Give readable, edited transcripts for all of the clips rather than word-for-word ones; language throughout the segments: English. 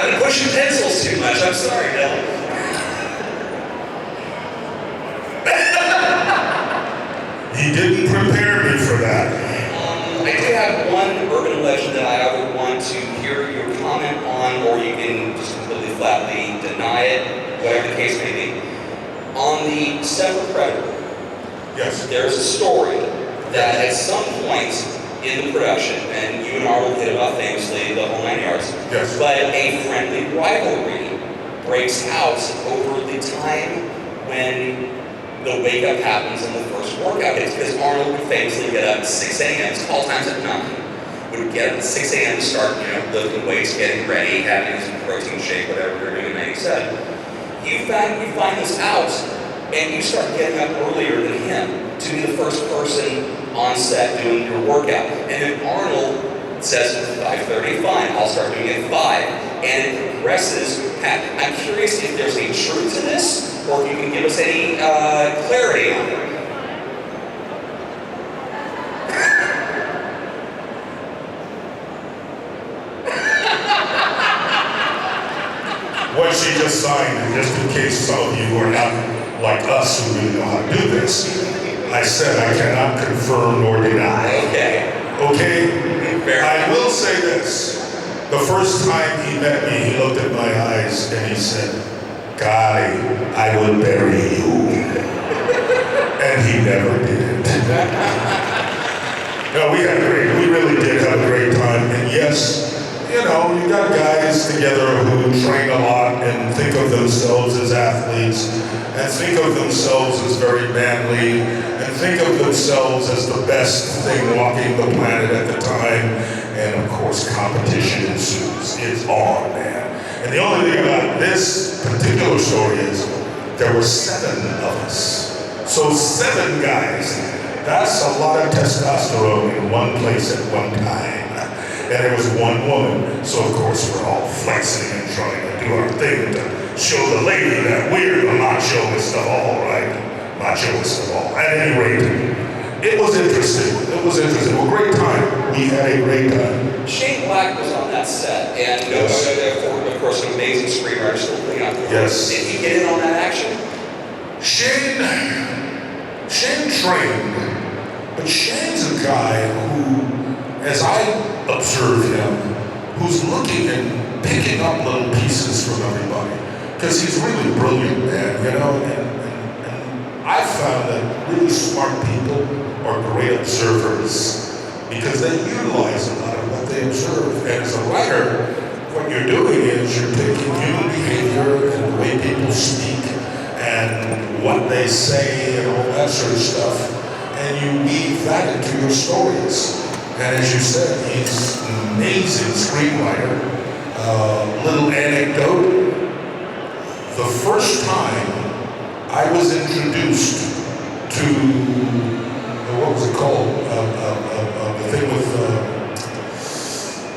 I've been pushing pencils too much. I'm sorry, Dylan. He didn't prepare me for that. I do have one urban legend that I either want to hear your comment on, or you can just completely flatly deny it, whatever the case may be. On the set of Predator, Yes. there's a story that at some point in the production, and you and Arnold hit about famously the whole 9 yards, Yes. but a friendly rivalry breaks out over the time when the wake up happens in the first workout. It's because Arnold would famously get up at 6 a.m. It's call times at 9. Would get up at 6 a.m. to start, lifting weights, getting ready, having his protein shake, whatever they're doing, like you said. You find this out, and you start getting up earlier than him to be the first person on set doing your workout. And then Arnold says, 5:30, fine, I'll start doing it at 5. And it progresses. I'm curious if there's any truth to this, or if you can give us any clarity on it. What she just signed, just in case some of you are not like us who really know how to do this, I said I cannot confirm nor deny. Okay. Okay? I will say this. The first time he met me, he looked at my eyes and he said, "Guy, I will bury you." And he never did. No, we really did have a great time. And yes, you got guys together who train a lot and think of themselves as athletes and think of themselves as very manly and think of themselves as the best thing walking the planet at the time. And of course, competition ensues. It's on, man. And the only thing about this particular story is there were 7 of us. So 7 guys. That's a lot of testosterone in one place at one time. And there was 1 woman. So of course we're all flexing and trying to do our thing to show the lady that we're the machoist of all, right? Machoist of all. At any rate, it was interesting. It was interesting. Well, great time. We had a great time. Shane Black was on that set, and Yes. of course, an amazing screenwriter, still putting out the work. Yes. Did he get in on that action? Shane trained, but Shane's a guy who, as I observe him, who's looking and picking up little pieces from everybody. Because he's really brilliant, man, and I found that really smart people are great observers because they utilize a lot of what they observe. And as a writer, what you're doing is you're taking human behavior and the way people speak and what they say and all that sort of stuff, and you weave that into your stories. And as you said, he's an amazing screenwriter. Little anecdote, the first time I was introduced to, what was it called? The thing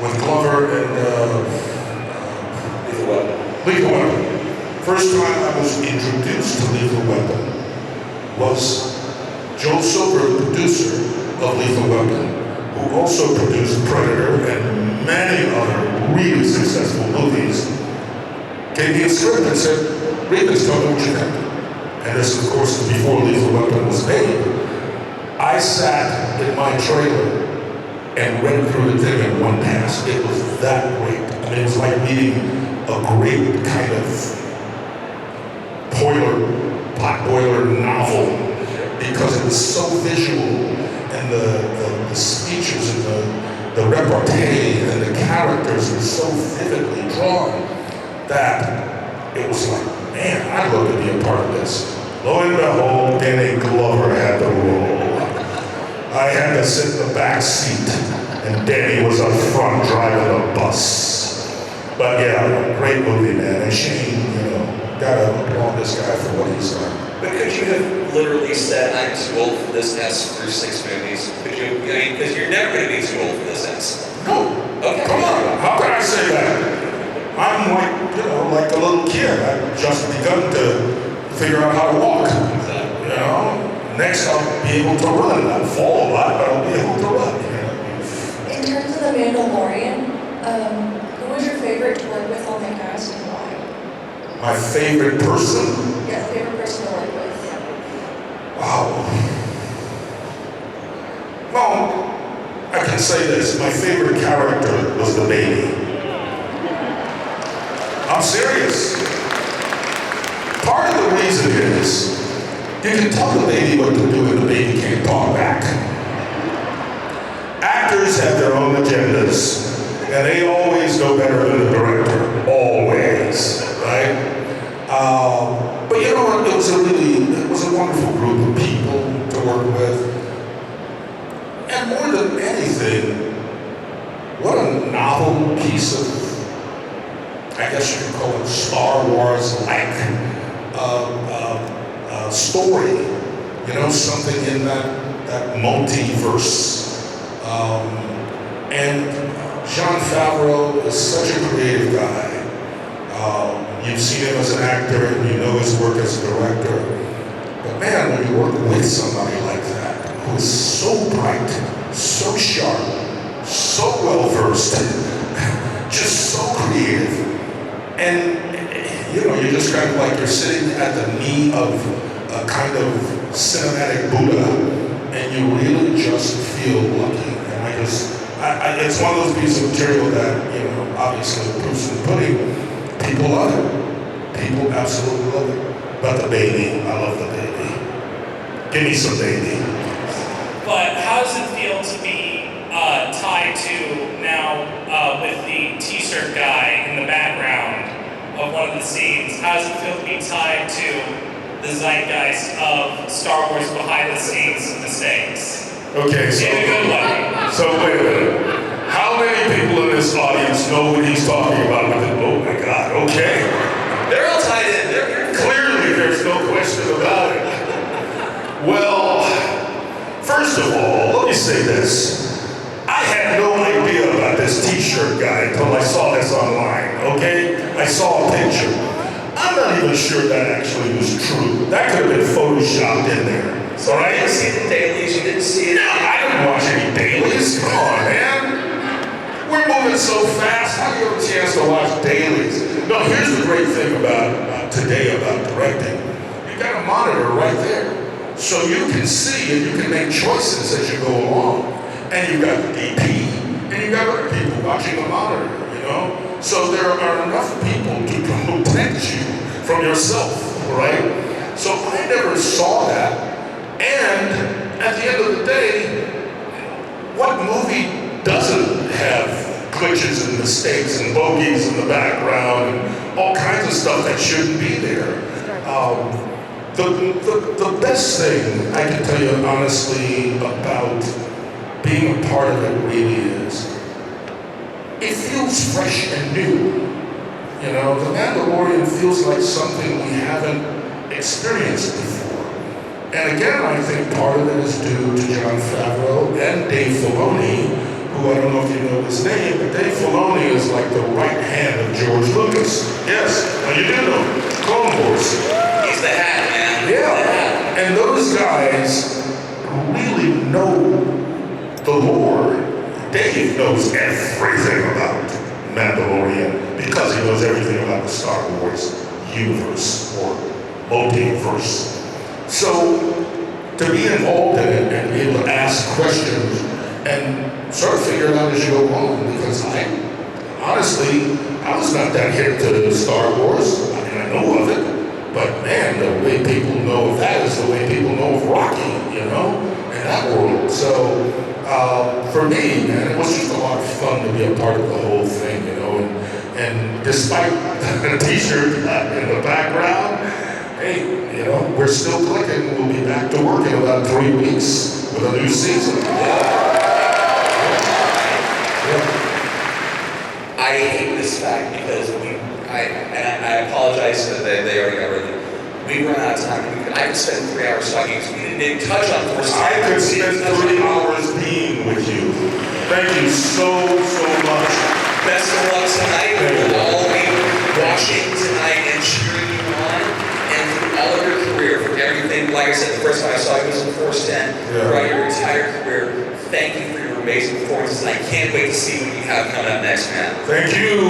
with Glover and Lethal Weapon. First time I was introduced to Lethal Weapon was Joe Silver, the producer of Lethal Weapon, who also produced Predator and many other really successful movies, gave me a script and said, "Read this, tell me what you think." And this, of course, is before Lethal Weapon was made. I sat in my trailer and read through the thing in one pass. It was that great. I mean, it was like reading a great kind of pot boiler novel because it was so visual, and the speeches and the repartee and the characters were so vividly drawn that it was like, man, I'd love to be a part of this. Lo and behold, Danny Glover had the role. I had to sit in the back seat, and Danny was up front driving a bus. But yeah, great movie, man. And Shane, gotta applaud this guy for what he's done. But could you have literally said, "I'm too old for this S" through 6 movies? Could you? Because you're never going to be too old for this S. No. Okay. Come on. How can I say that? I'm like a little kid. I've just begun to figure out how to walk. Next I'll be able to run. I'll fall a lot, but I'll be able to run. In terms of the Mandalorian, who was your favorite to work with on the cast and why? My favorite person? Yeah, favorite person to work with. Wow. Well, I can say this. My favorite character was the baby. I'm serious. Part of the reason is you can tell the baby what to do and the baby can't talk back. Actors have their own agendas and they always know better than the director. Always, right? But you know what? It was a wonderful group of people to work with. And more than anything, what a novel piece of, I guess you could call it Star Wars-like story. You know, something in that multiverse. And Jon Favreau is such a creative guy. You've seen him as an actor and you know his work as a director. But man, when you work with somebody like that, who is so bright, so sharp, so well-versed, just so creative, and you know, you're just kind of like you're sitting at the knee of a kind of cinematic Buddha, and you really just feel lucky. And it's one of those pieces of material that, you know, obviously the proof's in the pudding. People love it. People absolutely love it. But the baby, I love the baby. Give me some baby. But how does it feel to be tied to now with the t-shirt guy in the background of one of the scenes? How does it feel to be tied to the zeitgeist of Star Wars behind the scenes mistakes? Okay, so, in a good way. So wait a minute. How many people in this audience know what he's talking about? Oh my God, okay. They're all tied in. Clearly, there's no question about it. Well, first of all, let me say this. I had no idea about this t-shirt guy until I saw this online, okay? I saw a picture. I'm not even sure that actually was true. That could have been photoshopped in there. So I didn't see the dailies, you didn't see it? No, I didn't watch any dailies. Come on, man. We're moving so fast. How do you have a chance to watch dailies? No, here's the great thing about today about directing. You got a monitor right there. So you can see and you can make choices as you go along. And you've got the DP and you've got other people watching the monitor, you know? So there are enough people to protect you from yourself, right? So I never saw that. And at the end of the day, what movie doesn't have glitches and mistakes and bogeys in the background and all kinds of stuff that shouldn't be there? The best thing I can tell you honestly about being a part of it really is, it feels fresh and new. You know, The Mandalorian feels like something we haven't experienced before. And again, I think part of it is due to Jon Favreau and Dave Filoni, who I don't know if you know his name, but Dave Filoni is like the right hand of George Lucas. Yes, well, you do know Clone Wars. He's the hat, man. Yeah, and those guys really know the lore. Dave knows everything about Mandalorian because he knows everything about the Star Wars universe or multiverse. So to be involved in it and be able to ask questions and sort of figure it out as you go along, because I was not that hip to Star Wars. I mean, I know of it, but man, the way people know of that is the way people know of Rocky, you know, in that world. So for me, man, it was just a lot of fun to be a part of the whole thing, you know, and despite the t-shirt in the background, hey, you know, we're still clicking. We'll be back to work in about 3 weeks with a new season. I hate this fact because I apologize that they already got rid of it. We run out of time. I could spend 3 hours talking because we didn't touch on Force I could spend 3 hours being with you. Thank you so much. Best of luck tonight. We will all be watching tonight and cheering you on. And through all of your career, for everything, like I said, the first time I saw you was in Force 10. Throughout your entire career, thank you for your amazing performances. And I can't wait to see what you have coming up next, man. Thank you.